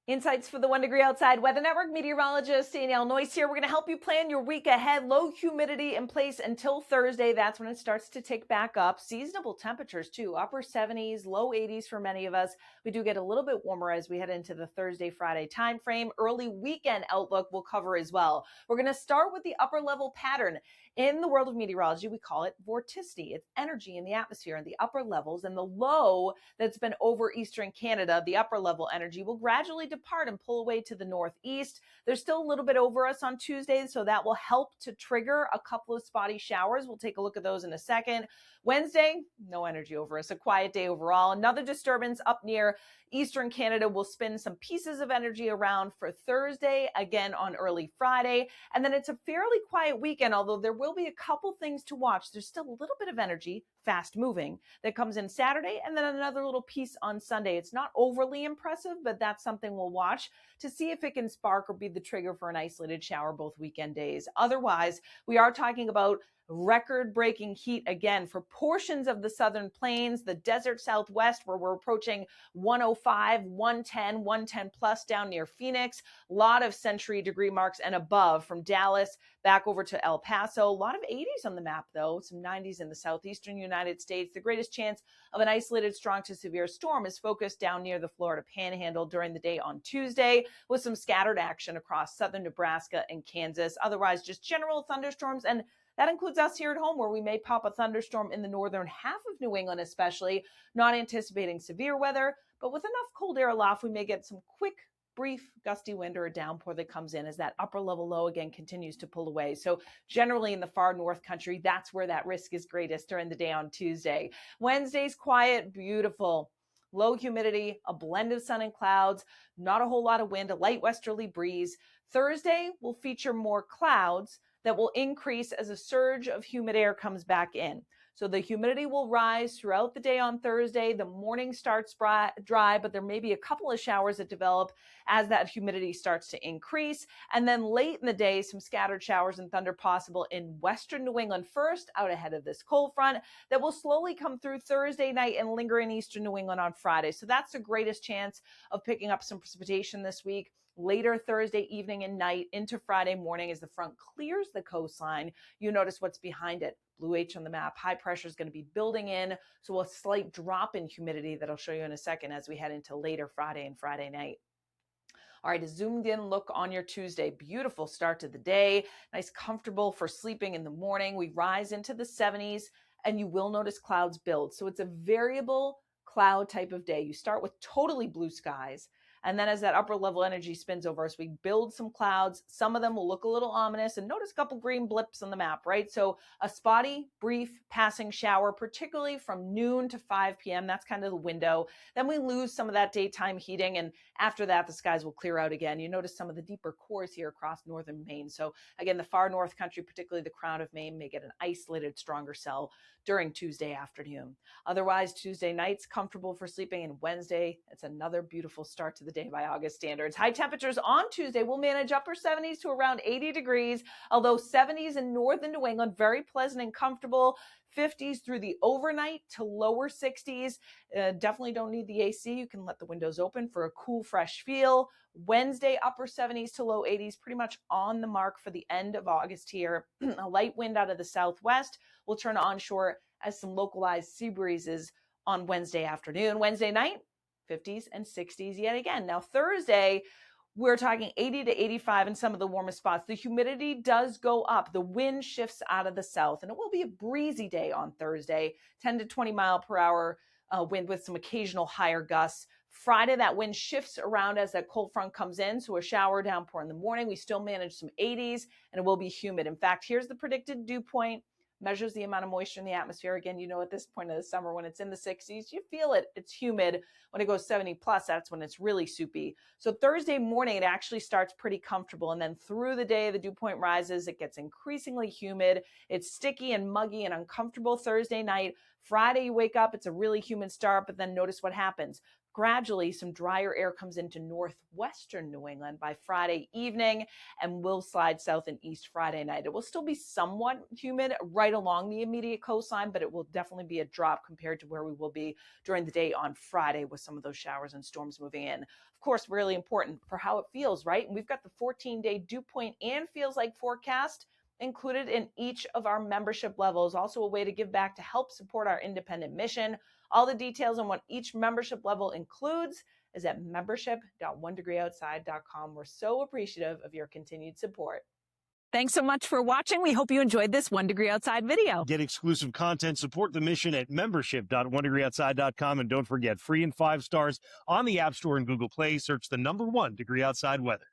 Insights for the 1 Degree Outside Weather Network. Meteorologist Danielle Noyes here. We're going to help you plan your week ahead. Low humidity in place until Thursday. That's when it starts to tick back up. Seasonable temperatures too. Upper 70s, low 80s for many of us. We do get a little bit warmer as we head into the Thursday, Friday time frame. Early weekend outlook we'll cover as well. We're going to start with the upper level pattern. In the world of meteorology, we call it vorticity. It's energy in the atmosphere in the upper levels, and the low that's been over eastern Canada, the upper level energy, will gradually depart and pull away to the northeast. There's still a little bit over us on Tuesday, so that will help to trigger a couple of spotty showers. We'll take a look at those in a second. Wednesday, no energy over us, a quiet day overall. Another disturbance up near eastern Canada will spin some pieces of energy around for Thursday, again on early Friday. And then it's a fairly quiet weekend, although there will be a couple things to watch. There's still a little bit of energy, fast moving, that comes in Saturday, and then another little piece on Sunday. It's not overly impressive, but that's something we'll watch to see if it can spark or be the trigger for an isolated shower both weekend days. Otherwise, we are talking about record-breaking heat again for portions of the southern plains, the desert southwest, where we're approaching 105, 110, 110 plus down near Phoenix. A lot of century degree marks and above from Dallas back over to El Paso. A lot of 80s on the map, though, some 90s in the southeastern United States. The greatest chance of an isolated strong to severe storm is focused down near the Florida Panhandle during the day on Tuesday, with some scattered action across southern Nebraska and Kansas. Otherwise, just general thunderstorms, and that includes us here at home, where we may pop a thunderstorm in the northern half of New England especially. Not anticipating severe weather, but with enough cold air aloft, we may get some quick, brief gusty wind or a downpour that comes in as that upper level low again continues to pull away. So generally in the far north country, that's where that risk is greatest during the day on Tuesday. Wednesday's quiet, beautiful. Low humidity, a blend of sun and clouds, not a whole lot of wind, a light westerly breeze. Thursday will feature more clouds that will increase as a surge of humid air comes back in. So the humidity will rise throughout the day on Thursday. The morning starts dry, but there may be a couple of showers that develop as that humidity starts to increase. And then late in the day, some scattered showers and thunder possible in western New England first, out ahead of this cold front that will slowly come through Thursday night and linger in eastern New England on Friday. So that's the greatest chance of picking up some precipitation this week. Later Thursday evening and night into Friday morning as the front clears the coastline. You notice what's behind it. Blue H on the map. High pressure is going to be building in, so a slight drop in humidity that I'll show you in a second as we head into later Friday and Friday night. All right, a zoomed in look on your Tuesday. Beautiful start to the day. Nice, comfortable for sleeping in the morning. We rise into the 70s, and you will notice clouds build. So it's a variable cloud type of day. You start with totally blue skies. And then as that upper level energy spins over us, we build some clouds. Some of them will look a little ominous, and notice a couple green blips on the map, right? So a spotty, brief passing shower, particularly from noon to 5 p.m. That's kind of the window. Then we lose some of that daytime heating, and after that, the skies will clear out again. You notice some of the deeper cores here across northern Maine. So again, the far north country, particularly the crown of Maine, may get an isolated, stronger cell during Tuesday afternoon. Otherwise, Tuesday night's comfortable for sleeping, and Wednesday, it's another beautiful start to the day by August standards. High temperatures on Tuesday will manage upper 70s to around 80 degrees, although 70s in northern New England, very pleasant and comfortable. 50s through the overnight to lower 60s. Definitely don't need the AC. You can let the windows open for a cool, fresh feel. Wednesday, upper 70s to low 80s, pretty much on the mark for the end of August here. A light wind out of the southwest will turn onshore as some localized sea breezes on Wednesday afternoon. Wednesday night, 50s and 60s yet again. Now Thursday, we're talking 80 to 85 in some of the warmest spots. The humidity does go up. The wind shifts out of the south, and it will be a breezy day on Thursday, 10 to 20 mile per hour wind with some occasional higher gusts. Friday, that wind shifts around as that cold front comes in, so a shower downpour in the morning. We still manage some 80s, and it will be humid. In fact, here's the predicted dew point. Measures the amount of moisture in the atmosphere. Again, you know, at this point of the summer, when it's in the 60s, you feel it. It's humid. When it goes 70 plus, that's when it's really soupy. So Thursday morning, it actually starts pretty comfortable. And then through the day, the dew point rises. It gets increasingly humid. It's sticky and muggy and uncomfortable Thursday night. Friday, you wake up, it's a really humid start, but then notice what happens. Gradually, some drier air comes into northwestern New England by Friday evening and will slide south and east Friday night. It will still be somewhat humid right along the immediate coastline, but it will definitely be a drop compared to where we will be during the day on Friday with some of those showers and storms moving in. Of course, really important for how it feels, right? And we've got the 14-day dew point and feels like forecast included in each of our membership levels. Also a way to give back to help support our independent mission. All the details on what each membership level includes is at membership.onedegreeoutside.com. We're so appreciative of your continued support. Thanks so much for watching. We hope you enjoyed this 1 Degree Outside video. Get exclusive content, support the mission at membership.onedegreeoutside.com. And don't forget, free and 5 stars on the App Store and Google Play. Search the #1 Degree Outside weather.